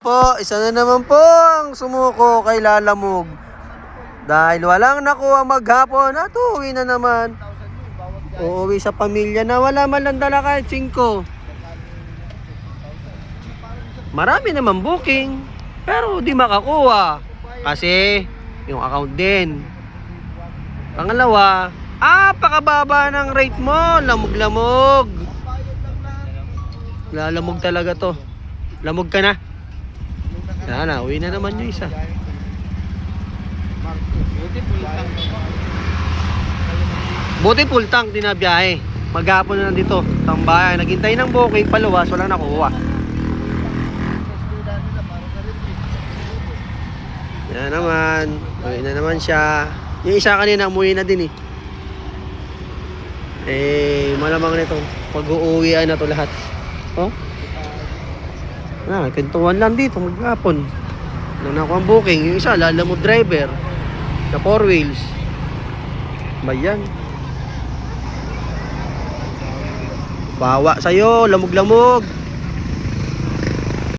Po, isa na naman po ang sumuko kay Lalamog. Dahil walang nakuha maghapon at uuwi na naman. Uuwi sa pamilya na wala man lang dala kahit 5. Marami naman booking, pero di makakuha. Kasi yung account din. Pangalawa, pakababa ng rate mo. Lamog-lamog. Lalamog talaga to. Lamog ka na. Yan na, uwi na naman yung isa. Buti full tank din na biyahe. Maghapon na nandito, tambayan. Naghintay ng booking, paluwas, walang nakuha. Yan naman, uwi na naman siya. Yung isa kanina, umuwi na din malamang nito, pag-uuwian na to lahat. Oh? Pintuan lang dito maghapon. Nung nakuha ang booking, yung isa Lalamog driver na 4 wheels. Bayan. Bawa sa'yo, lamog-lamog.